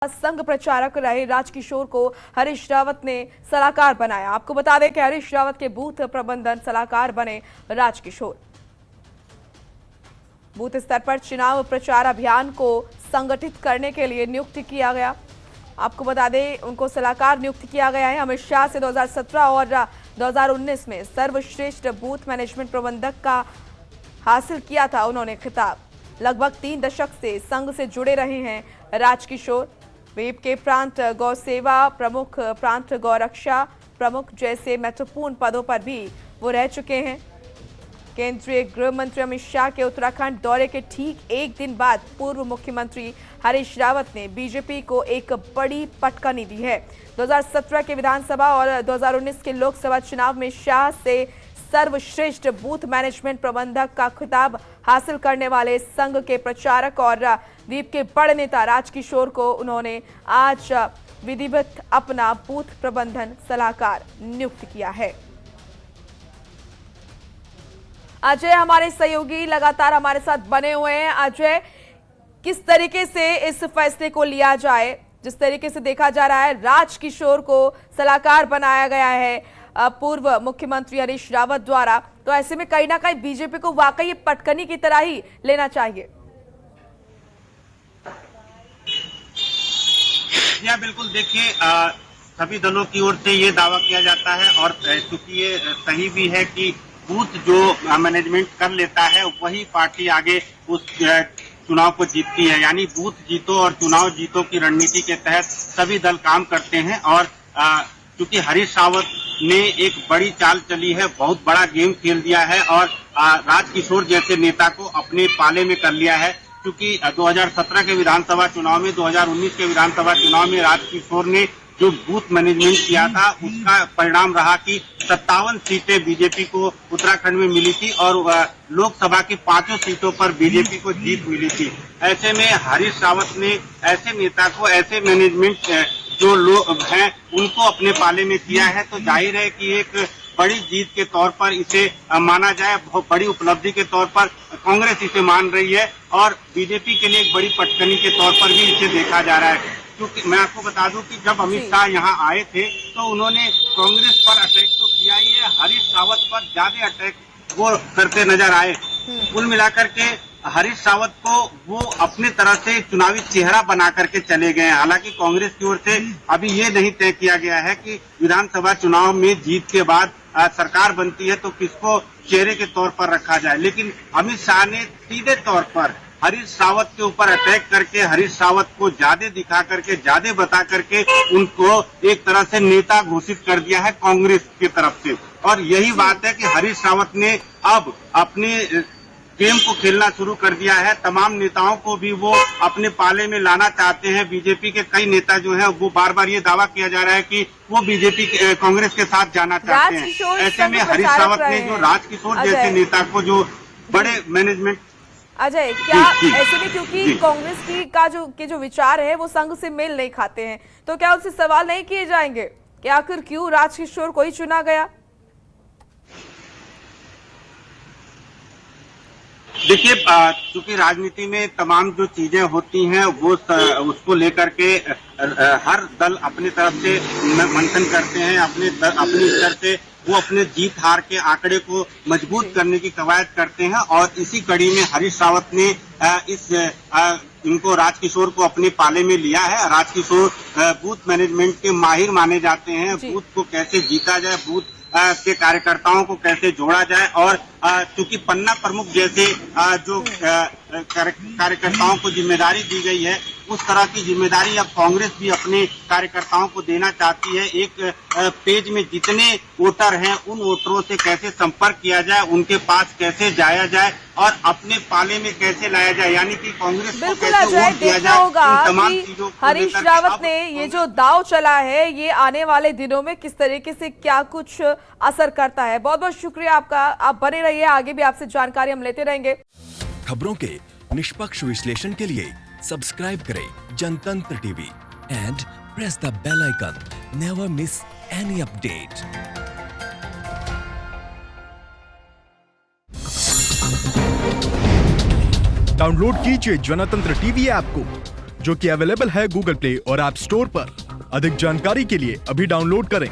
संघ प्रचारक रहे राजकिशोर को हरीश रावत ने सलाहकार बनाया। आपको बता दें कि हरीश रावत के बूथ प्रबंधन सलाहकार बने राजकिशोर। बूथ स्तर पर चुनाव प्रचार अभियान को संगठित करने के लिए नियुक्त किया गया। आपको बता दें उनको सलाहकार नियुक्त किया गया है। अमित शाह से 2017 और 2019 में सर्वश्रेष्ठ बूथ मैनेजमेंट प्रबंधक का हासिल किया था उन्होंने खिताब। लगभग 3 दशक से संघ से जुड़े रहे हैं राजकिशोर। वीप के प्रांत गौ सेवा प्रमुख, प्रांत गौ रक्षा प्रमुख जैसे महत्वपूर्ण पदों पर भी वो रह चुके हैं। केंद्रीय गृह मंत्री अमित शाह के उत्तराखंड दौरे के ठीक एक दिन बाद पूर्व मुख्यमंत्री हरीश रावत ने बीजेपी को एक बड़ी पटकनी दी है। 2017 के विधानसभा और 2019 के लोकसभा चुनाव में शाह से सर्वश्रेष्ठ बूथ मैनेजमेंट प्रबंधक का खिताब हासिल करने वाले संघ के प्रचारक और वीप के बड़े नेता राजकिशोर को उन्होंने आज विधिवत अपना बूथ प्रबंधन सलाहकार नियुक्त किया है। अजय हमारे सहयोगी लगातार हमारे साथ बने हुए हैं। अजय, किस तरीके से इस फैसले को लिया जाए? जिस तरीके से देखा जा रहा है राजकिशोर को सलाहकार बनाया गया है पूर्व मुख्यमंत्री हरीश रावत द्वारा, तो ऐसे में कहीं ना कहीं बीजेपी को वाकई पटकनी की तरह ही लेना चाहिए। या बिल्कुल, देखिए सभी दलों की ओर से ये दावा किया जाता है और चूंकि ये सही भी है कि बूथ जो मैनेजमेंट कर लेता है वही पार्टी आगे उस चुनाव को जीतती है। यानी बूथ जीतो और चुनाव जीतो की रणनीति के तहत सभी दल काम करते हैं। और क्योंकि हरीश रावत ने एक बड़ी चाल चली है, बहुत बड़ा गेम खेल दिया है और राजकिशोर जैसे नेता को अपने पाले में कर लिया है। क्योंकि 2017 के विधानसभा चुनाव में, 2019 के विधानसभा चुनाव में राजकिशोर ने जो बूथ मैनेजमेंट किया था उसका परिणाम रहा कि 57 सीटें बीजेपी को उत्तराखंड में मिली थी और लोकसभा की 5 सीटों पर बीजेपी को जीत मिली थी। ऐसे में हरीश रावत ने ऐसे नेता को, ऐसे मैनेजमेंट जो लोग हैं उनको अपने पाले में किया है, तो जाहिर है कि एक बड़ी जीत के तौर पर इसे माना जाए, बहुत बड़ी उपलब्धि के तौर पर कांग्रेस इसे मान रही है और बीजेपी के लिए एक बड़ी पटकनी के तौर पर भी इसे देखा जा रहा है। क्योंकि मैं आपको बता दूं कि जब अमित शाह यहाँ आए थे तो उन्होंने कांग्रेस पर अटैक तो किया ही है, हरीश रावत पर ज्यादा अटैक वो करते नजर आए। कुल मिलाकर के हरीश रावत को वो अपने तरह से चुनावी चेहरा बना करके चले गए हैं। हालांकि कांग्रेस की ओर से अभी ये नहीं तय किया गया है कि विधानसभा चुनाव में जीत के बाद सरकार बनती है तो किसको चेहरे के तौर पर रखा जाए, लेकिन अमित शाह ने सीधे तौर पर हरीश रावत के ऊपर अटैक करके हरीश रावत को ज्यादा दिखा करके, ज्यादा बता करके उनको एक तरह से नेता घोषित कर दिया है कांग्रेस की तरफ से। और यही बात है कि हरीश रावत ने अब अपने गेम को खेलना शुरू कर दिया है। तमाम नेताओं को भी वो अपने पाले में लाना चाहते हैं। बीजेपी के कई नेता जो हैं वो बार बार ये दावा किया जा रहा है कि वो बीजेपी कांग्रेस के साथ जाना चाहते हैं। ऐसे में हरीश रावत ने जो राजकिशोर जैसे नेता को जो बड़े मैनेजमेंट अजय, क्या ऐसे में क्योंकि कांग्रेस की जो विचार है वो संघ से मेल नहीं खाते हैं, तो क्या उनसे सवाल नहीं किए जाएंगे कि आखिर क्यों राजकिशोर को ही चुना गया? देखिए, चूंकि राजनीति में तमाम जो चीजें होती हैं वो उसको लेकर के हर दल अपनी तरफ से मंथन करते हैं, अपने स्तर से वो अपने जीत हार के आंकड़े को मजबूत करने की कवायद करते हैं। और इसी कड़ी में हरीश रावत ने इनको राजकिशोर को अपने पाले में लिया है। राजकिशोर बूथ मैनेजमेंट के माहिर माने जाते हैं। बूथ को कैसे जीता जाए, बूथ के कार्यकर्ताओं को कैसे जोड़ा जाए और चूंकि पन्ना प्रमुख जैसे जो कार्यकर्ताओं को जिम्मेदारी दी गई है उस तरह की जिम्मेदारी अब कांग्रेस भी अपने कार्यकर्ताओं को देना चाहती है। एक पेज में जितने वोटर हैं उन वोटरों से कैसे संपर्क किया जाए, उनके पास कैसे जाया जाए और अपने पाले में कैसे लाया जाए, यानी कि कांग्रेस को कैसे वोट दिया जाए, इन तमाम चीजों को हरीश रावत ने ये जो दाव चला है ये आने वाले दिनों में किस तरीके से क्या कुछ असर करता है। बहुत बहुत शुक्रिया आपका, आप बने रहिए, आगे भी आपसे जानकारी हम लेते रहेंगे। खबरों के निष्पक्ष विश्लेषण के लिए सब्सक्राइब करें Jantantra TV and press the bell icon. Never miss any update. Download कीजिए जनतंत्र टीवी ऐप को जो कि अवेलेबल है गूगल प्ले और ऐप स्टोर पर। अधिक जानकारी के लिए अभी डाउनलोड करें।